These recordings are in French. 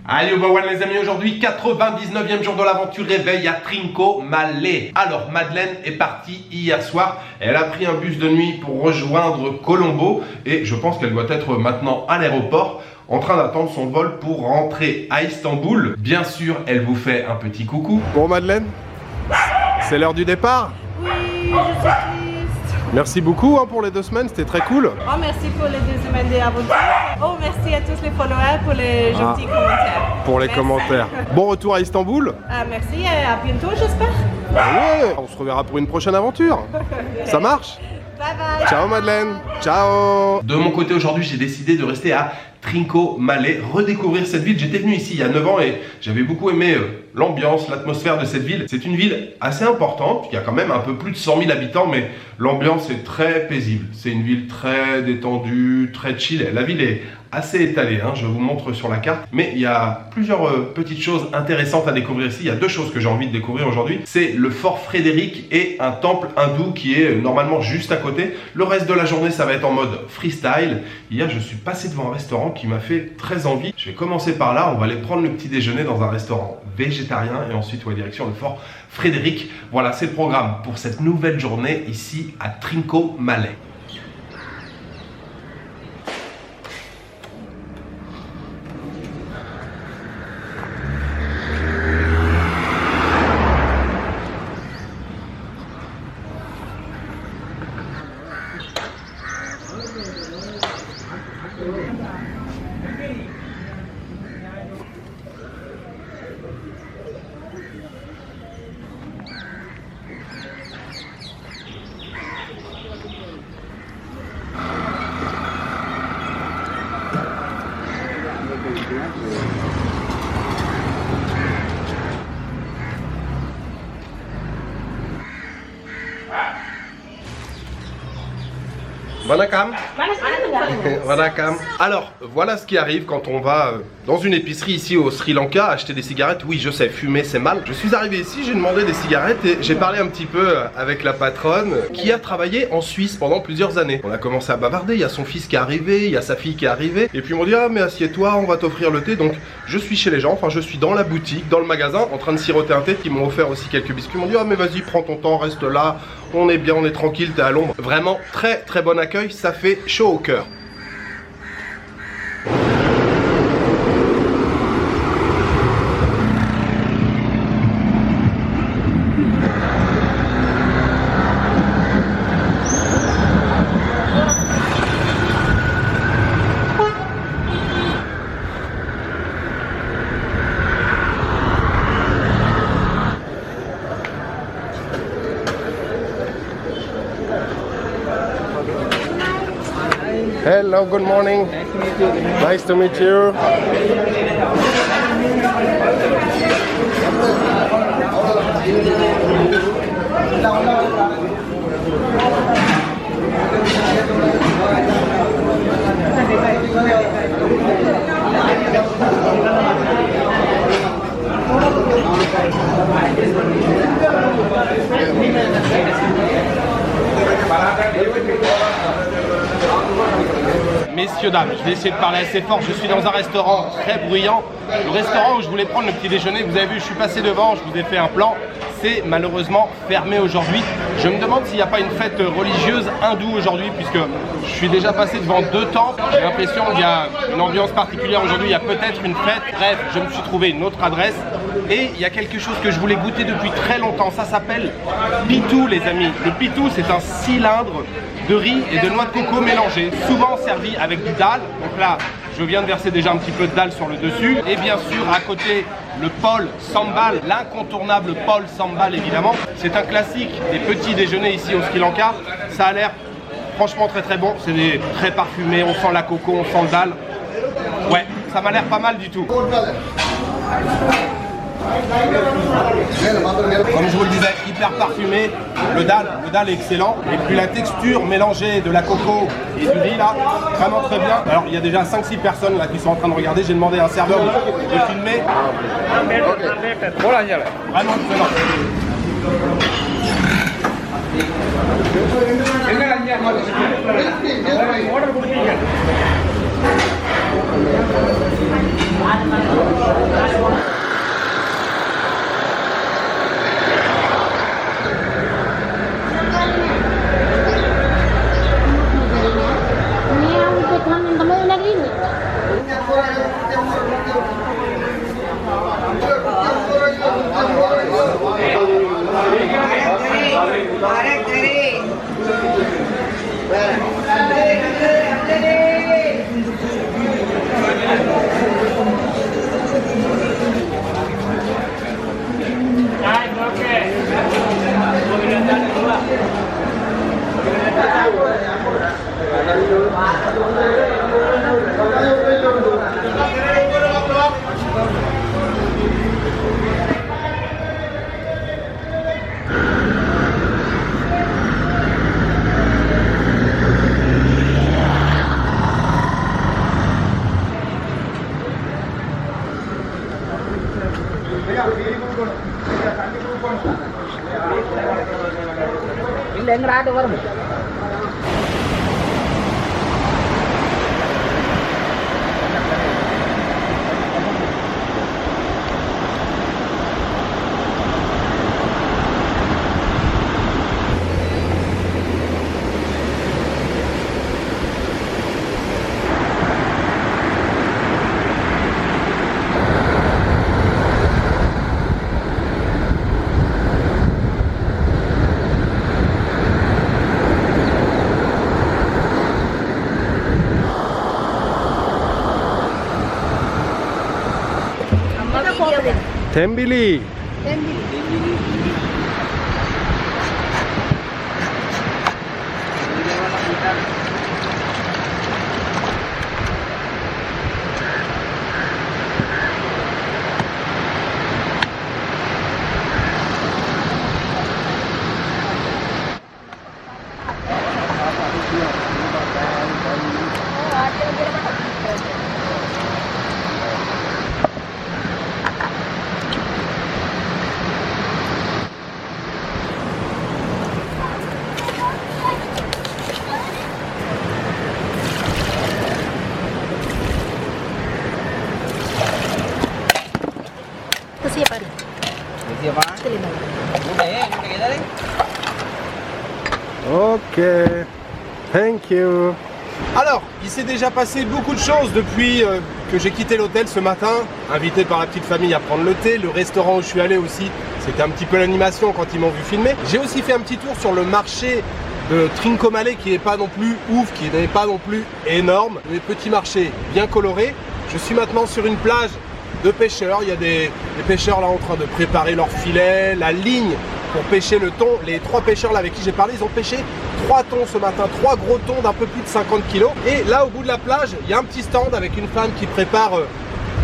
Allez, les amis, aujourd'hui 99e jour de l'aventure réveil à Trincomalee. Alors Madeleine est partie hier soir, elle a pris un bus de nuit pour rejoindre Colombo et je pense qu'elle doit être maintenant à l'aéroport en train d'attendre son vol pour rentrer à Istanbul. Bien sûr, elle vous fait un petit coucou. Bon Madeleine, c'est l'heure du départ. Oui, je suis triste. Merci beaucoup pour les 2 semaines, c'était très cool. Oh, merci pour les 2 semaines d'aventure. Oh, merci à tous les followers pour les gentils commentaires. Pour les Merci. commentaires. Bon retour à Istanbul. Merci et à bientôt, j'espère. Ouais, on se reverra pour une prochaine aventure. Ça marche? Bye bye. Ciao Madeleine. Ciao. De mon côté aujourd'hui, j'ai décidé de rester à Trincomalee, redécouvrir cette ville. J'étais venu ici il y a 9 ans et j'avais beaucoup aimé l'ambiance, l'atmosphère de cette ville. C'est une ville assez importante, il y a quand même un peu plus de 100 000 habitants, mais l'ambiance est très paisible. C'est une ville très détendue, très chill. La ville est assez étalée, je vous montre sur la carte. Mais il y a plusieurs petites choses intéressantes à découvrir ici. Il y a 2 choses que j'ai envie de découvrir aujourd'hui. C'est le fort Frédéric et un temple hindou qui est normalement juste à côté. Le reste de la journée, ça va être en mode freestyle. Hier, je suis passé devant un restaurant qui m'a fait très envie. Je vais commencer par là. On va aller prendre le petit déjeuner dans un restaurant végétarien et ensuite direction le fort Frédéric. Voilà, c'est le programme pour cette nouvelle journée ici à Trincomalee. Wanakam. Wanakam. Alors, voilà ce qui arrive quand on va dans une épicerie ici au Sri Lanka acheter des cigarettes. Oui, je sais, fumer c'est mal. Je suis arrivé ici, j'ai demandé des cigarettes et j'ai parlé un petit peu avec la patronne qui a travaillé en Suisse pendant plusieurs années. On a commencé à bavarder, il y a son fils qui est arrivé, il y a sa fille qui est arrivée. Et puis ils m'ont dit, ah mais assieds-toi, on va t'offrir le thé. Donc je suis chez les gens, enfin je suis dans la boutique, dans le magasin, en train de siroter un thé. Ils m'ont offert aussi quelques biscuits. Ils m'ont dit, ah mais vas-y, prends ton temps, reste là. On est bien, on est tranquille, t'es à l'ombre. Vraiment très très bon accueil, ça fait chaud au cœur. Hello, good morning. Nice to meet you. Messieurs, dames, je vais essayer de parler assez fort. Je suis dans un restaurant très bruyant. Le restaurant où je voulais prendre le petit déjeuner, vous avez vu, je suis passé devant, je vous ai fait un plan. C'est malheureusement fermé aujourd'hui. Je me demande s'il n'y a pas une fête religieuse hindoue aujourd'hui, puisque je suis déjà passé devant 2 temples. J'ai l'impression qu'il y a une ambiance particulière aujourd'hui, il y a peut-être une fête. Bref, je me suis trouvé une autre adresse. Et il y a quelque chose que je voulais goûter depuis très longtemps. Ça s'appelle pitou, les amis. Le pitou, c'est un cylindre de riz et de noix de coco mélangées, souvent servi avec du dal. Donc là, je viens de verser déjà un petit peu de dal sur le dessus. Et bien sûr, à côté, le pol sambal, l'incontournable pol sambal évidemment. C'est un classique des petits déjeuners ici au Sri Lanka. Ça a l'air franchement très très bon. C'est très parfumé, on sent la coco, on sent le dal. Ouais, ça m'a l'air pas mal du tout. Comme je vous le disais, hyper parfumé, le dalle est excellent. Et puis la texture mélangée de la coco et du riz là, vraiment très bien. Alors il y a déjà 5-6 personnes là qui sont en train de regarder. J'ai demandé à un serveur de filmer. Vraiment excellent. Tembili. Ok, thank you. Alors, il s'est déjà passé beaucoup de choses depuis que j'ai quitté l'hôtel ce matin, invité par la petite famille à prendre le thé. Le restaurant où je suis allé aussi, c'était un petit peu l'animation quand ils m'ont vu filmer. J'ai aussi fait un petit tour sur le marché de Trincomalee qui n'est pas non plus ouf, qui n'est pas non plus énorme. Des petits marchés bien colorés. Je suis maintenant sur une plage de pêcheurs. Il y a des pêcheurs là en train de préparer leur filet, la ligne pour pêcher le thon. Les 3 pêcheurs là avec qui j'ai parlé, ils ont pêché 3 thons ce matin, 3 gros thons d'un peu plus de 50 kg. Et là au bout de la plage, il y a un petit stand avec une femme qui prépare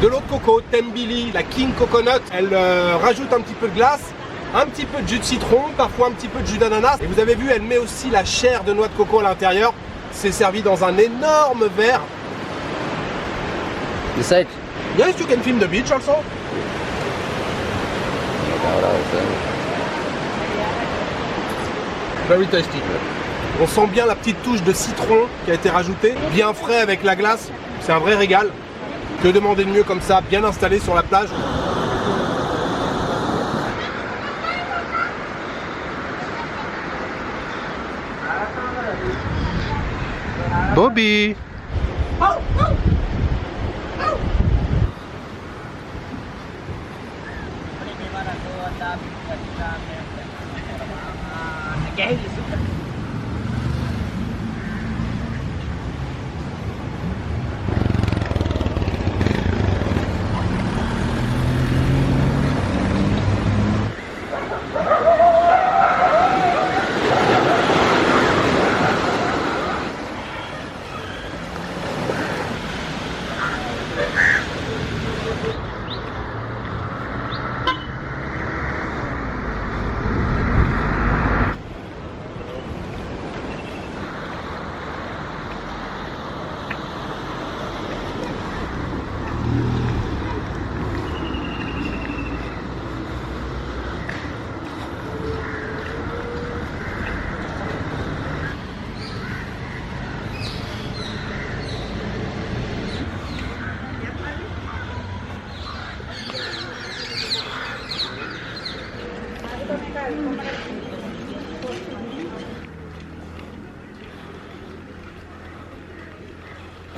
de l'eau de coco, Tembili, la King Coconut. Elle rajoute un petit peu de glace, un petit peu de jus de citron, parfois un petit peu de jus d'ananas. Et vous avez vu, elle met aussi la chair de noix de coco à l'intérieur. C'est servi dans un énorme verre. Decide. Yes, you can film the beach also. Very tasty. On sent bien la petite touche de citron qui a été rajoutée, bien frais avec la glace. C'est un vrai régal. Que demander de mieux comme ça, bien installé sur la plage. Bobby.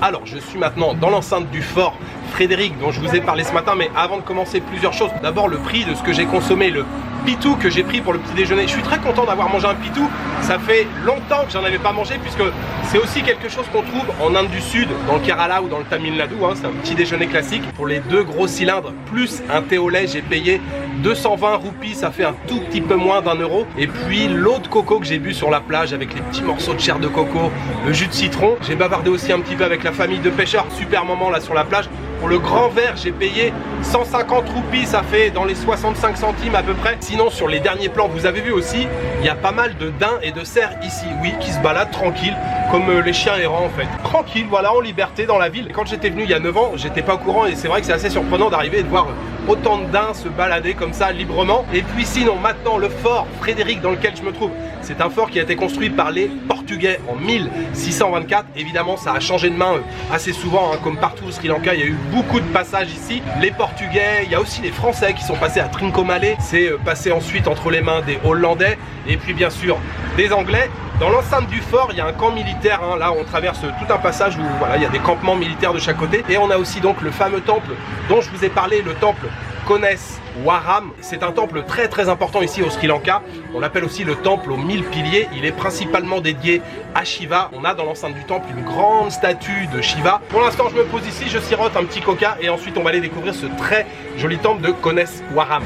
Alors, je suis maintenant dans l'enceinte du fort Frédéric dont je vous ai parlé ce matin, mais avant de commencer, plusieurs choses. D'abord, le prix de ce que j'ai consommé, le pitou que j'ai pris pour le petit déjeuner. Je suis très content d'avoir mangé un pitou. Ça fait longtemps que j'en avais pas mangé, puisque c'est aussi quelque chose qu'on trouve en Inde du Sud, dans le Kerala ou dans le Tamil Nadu. Hein. C'est un petit déjeuner classique. Pour les 2 gros cylindres plus un thé au lait, j'ai payé 220 roupies, ça fait un tout petit peu moins d'1 €. Et puis l'eau de coco que j'ai bu sur la plage avec les petits morceaux de chair de coco, le jus de citron. J'ai bavardé aussi un petit peu avec la famille de pêcheurs. Super moment là sur la plage. Pour le grand verre, j'ai payé 150 roupies, ça fait dans les 65 centimes à peu près. Sinon, sur les derniers plans, vous avez vu aussi, il y a pas mal de daims et de cerfs ici, oui, qui se baladent tranquilles, comme les chiens errants en fait. Tranquille, voilà, en liberté dans la ville. Quand j'étais venu il y a 9 ans, j'étais pas au courant et c'est vrai que c'est assez surprenant d'arriver et de voir autant de daims se balader comme ça librement. Et puis sinon, maintenant, le fort Frédéric dans lequel je me trouve, c'est un fort qui a été construit par les Portugais en 1624. Évidemment, ça a changé de main assez souvent, hein, comme partout au Sri Lanka, il y a eu beaucoup de passages ici. Les Portugais, il y a aussi les Français qui sont passés à Trincomalee. C'est passé ensuite entre les mains des Hollandais et puis bien sûr des Anglais. Dans l'enceinte du fort, il y a un camp militaire, hein. Là on traverse tout un passage où voilà, il y a des campements militaires de chaque côté. Et on a aussi donc le fameux temple dont je vous ai parlé, le temple Koneswaram. C'est un temple très très important ici au Sri Lanka. On l'appelle aussi le temple aux 1000 piliers. Il est principalement dédié à Shiva. On a dans l'enceinte du temple une grande statue de Shiva. Pour l'instant je me pose ici, je sirote un petit coca et ensuite on va aller découvrir ce très joli temple de Koneswaram.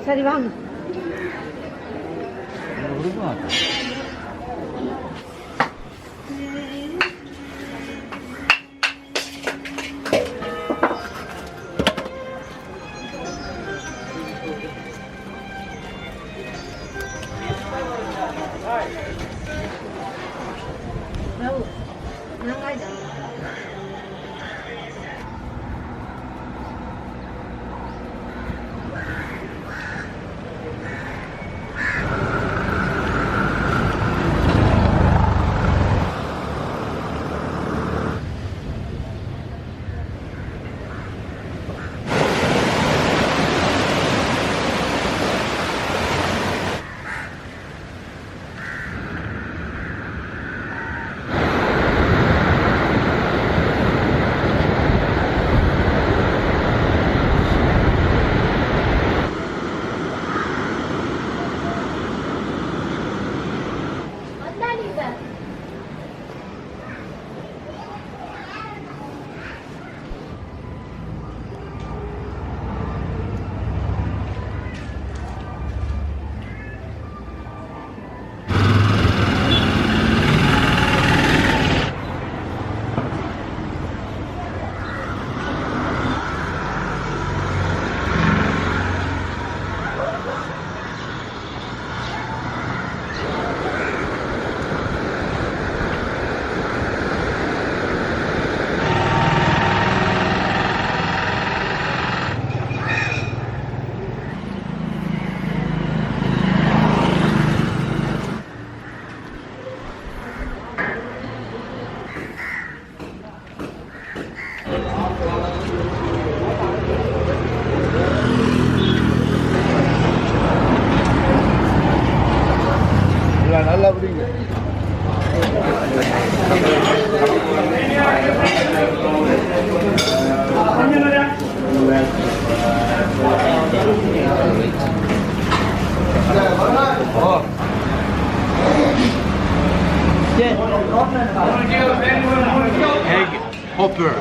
சரி வாங்க. Egg Hopper.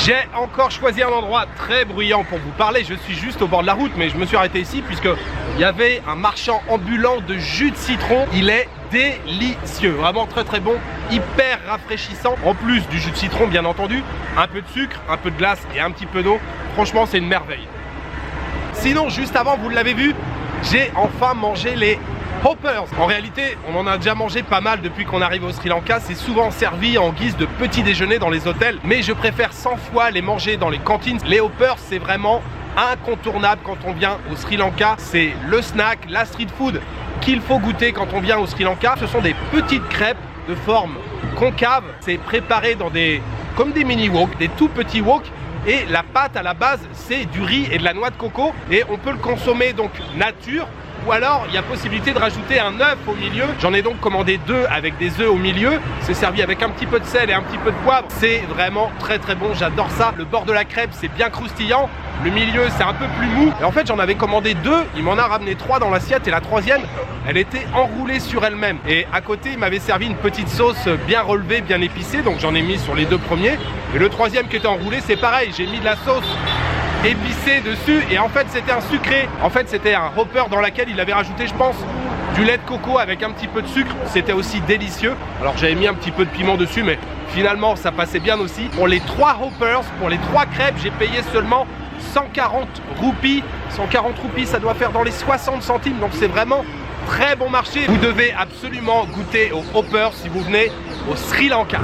J'ai encore choisi un endroit très bruyant pour vous parler. Je suis juste au bord de la route, mais je me suis arrêté ici puisque il y avait un marchand ambulant de jus de citron. Il est délicieux, vraiment très très bon, hyper rafraîchissant. En plus du jus de citron, bien entendu, un peu de sucre, un peu de glace et un petit peu d'eau. Franchement, c'est une merveille. Sinon, juste avant, vous l'avez vu, j'ai enfin mangé les Hoppers. En réalité, on en a déjà mangé pas mal depuis qu'on arrive au Sri Lanka. C'est souvent servi en guise de petit déjeuner dans les hôtels, mais je préfère 100 fois les manger dans les cantines. Les Hoppers, c'est vraiment incontournable quand on vient au Sri Lanka. C'est le snack, la street food qu'il faut goûter quand on vient au Sri Lanka. Ce sont des petites crêpes de forme concave. C'est préparé dans comme des mini wok, des tout petits wok. Et la pâte à la base, c'est du riz et de la noix de coco. Et on peut le consommer donc nature. Ou alors, il y a possibilité de rajouter un œuf au milieu. J'en ai donc commandé 2 avec des œufs au milieu. C'est servi avec un petit peu de sel et un petit peu de poivre. C'est vraiment très très bon, j'adore ça. Le bord de la crêpe, c'est bien croustillant. Le milieu, c'est un peu plus mou. Et en fait, j'en avais commandé 2. Il m'en a ramené 3 dans l'assiette. Et la troisième, elle était enroulée sur elle-même. Et à côté, il m'avait servi une petite sauce bien relevée, bien épicée. Donc j'en ai mis sur les 2 premiers. Et le troisième qui était enroulé, c'est pareil. J'ai mis de la sauce épicé dessus et en fait c'était un sucré. En fait c'était un Hopper dans lequel il avait rajouté, je pense, du lait de coco avec un petit peu de sucre. C'était aussi délicieux. Alors j'avais mis un petit peu de piment dessus, mais finalement ça passait bien aussi. Pour les 3 Hoppers, pour les 3 crêpes, j'ai payé seulement 140 roupies. 140 roupies, ça doit faire dans les 60 centimes, donc c'est vraiment très bon marché. Vous devez absolument goûter aux Hoppers si vous venez au Sri Lanka.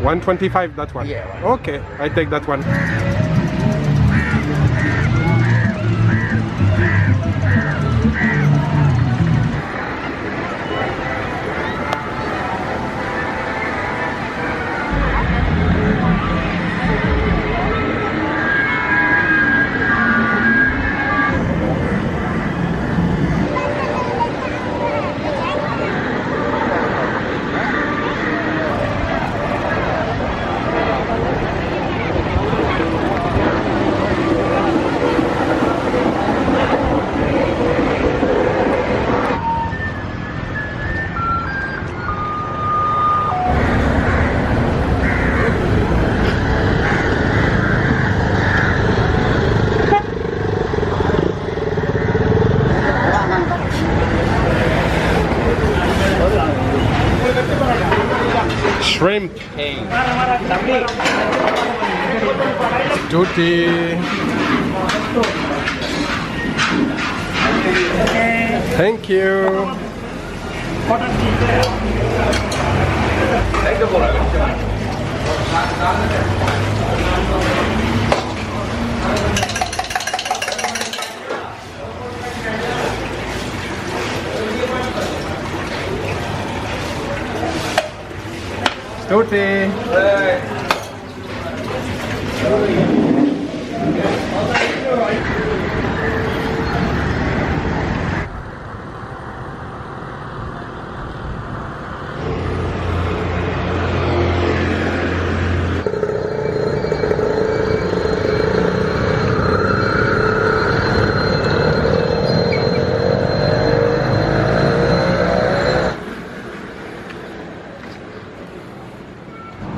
$125, that one? Yeah. Okay, I take that one. shrimp. Tutti. Thank you. Tutti.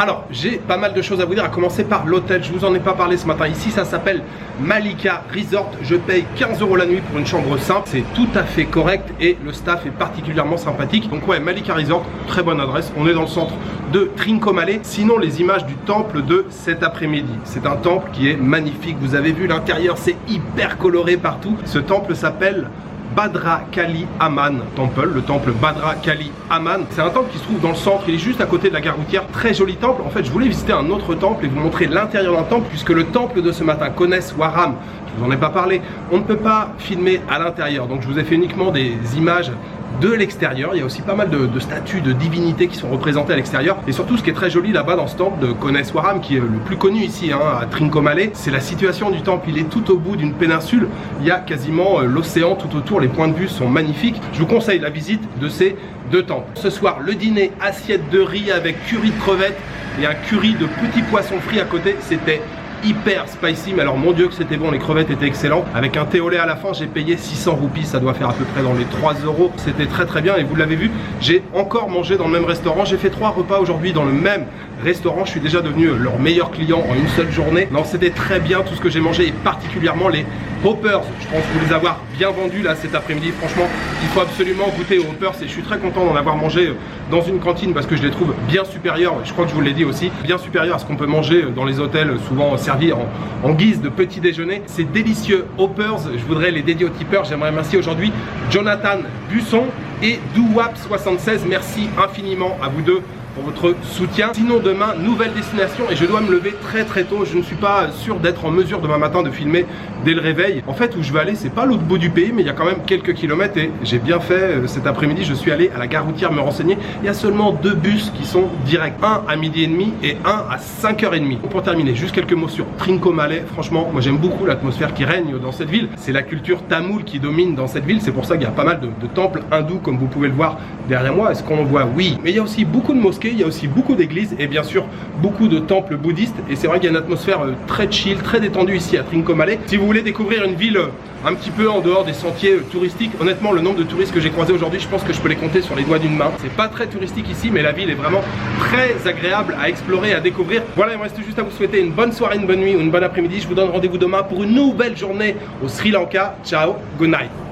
Alors, j'ai pas mal de choses à vous dire, à commencer par l'hôtel. Je vous en ai pas parlé ce matin. Ici, ça s'appelle Malika Resort. Je paye 15 € la nuit pour une chambre simple. C'est tout à fait correct et le staff est particulièrement sympathique. Donc ouais, Malika Resort, très bonne adresse. On est dans le centre de Trincomalee. Sinon, les images du temple de cet après-midi. C'est un temple qui est magnifique. Vous avez vu l'intérieur, c'est hyper coloré partout. Ce temple s'appelle Bhadra Kali Amman Temple, le temple Bhadra Kali Amman. C'est un temple qui se trouve dans le centre, il est juste à côté de la gare routière. Très joli temple. En fait, je voulais visiter un autre temple et vous montrer l'intérieur d'un temple, puisque le temple de ce matin, Koneswaram, je vous en ai pas parlé, on ne peut pas filmer à l'intérieur. Donc je vous ai fait uniquement des images de l'extérieur. Il y a aussi pas mal de statues de divinités qui sont représentées à l'extérieur. Et surtout, ce qui est très joli là-bas dans ce temple de Koneswaram, qui est le plus connu ici à Trincomalee, c'est la situation du temple. Il est tout au bout d'une péninsule. Il y a quasiment l'océan tout autour. Les points de vue sont magnifiques. Je vous conseille la visite de ces deux temples. Ce soir, le dîner, assiette de riz avec curry de crevettes et un curry de petits poissons frits à côté. C'était hyper spicy, mais alors mon dieu que c'était bon, les crevettes étaient excellentes. Avec un thé au lait à la fin, j'ai payé 600 roupies, ça doit faire à peu près dans les 3 €. C'était très très bien et vous l'avez vu, j'ai encore mangé dans le même restaurant. J'ai fait 3 repas aujourd'hui dans le même restaurant. Je suis déjà devenu leur meilleur client en une seule journée. Non, c'était très bien tout ce que j'ai mangé et particulièrement les Hoppers. Je pense vous les avoir bien vendus là cet après-midi. Franchement, il faut absolument goûter aux Hoppers et je suis très content d'en avoir mangé dans une cantine parce que je les trouve bien supérieurs. Je crois que je vous l'ai dit aussi, bien supérieurs à ce qu'on peut manger dans les hôtels, souvent servi en guise de petit déjeuner. C'est délicieux Hoppers. Je voudrais les dédier aux tipeurs. J'aimerais remercier aujourd'hui Jonathan Busson et Douwap76. Merci infiniment à vous deux pour votre soutien. Sinon demain, nouvelle destination et je dois me lever très très tôt. Je ne suis pas sûr d'être en mesure demain matin de filmer dès le réveil. En fait, où je vais aller, c'est pas l'autre bout du pays, mais il y a quand même quelques kilomètres et j'ai bien fait cet après-midi. Je suis allé à la gare routière me renseigner. Il y a seulement 2 bus qui sont directs, un à 12h30 et un à 5h30. Pour terminer, juste quelques mots sur Trincomalee. Franchement, moi j'aime beaucoup l'atmosphère qui règne dans cette ville. C'est la culture tamoule qui domine dans cette ville. C'est pour ça qu'il y a pas mal de temples hindous, comme vous pouvez le voir derrière moi. Est-ce qu'on en voit? Oui. Mais il y a aussi beaucoup de mosquées. Il y a aussi beaucoup d'églises et bien sûr beaucoup de temples bouddhistes et c'est vrai qu'il y a une atmosphère très chill, très détendue ici à Trincomalee. Si vous voulez découvrir une ville un petit peu en dehors des sentiers touristiques, honnêtement le nombre de touristes que j'ai croisés aujourd'hui, je pense que je peux les compter sur les doigts d'une main. C'est pas très touristique ici mais la ville est vraiment très agréable à explorer, à découvrir. Voilà, il me reste juste à vous souhaiter une bonne soirée, une bonne nuit ou une bonne après-midi. Je vous donne rendez-vous demain pour une nouvelle journée au Sri Lanka. Ciao, good night.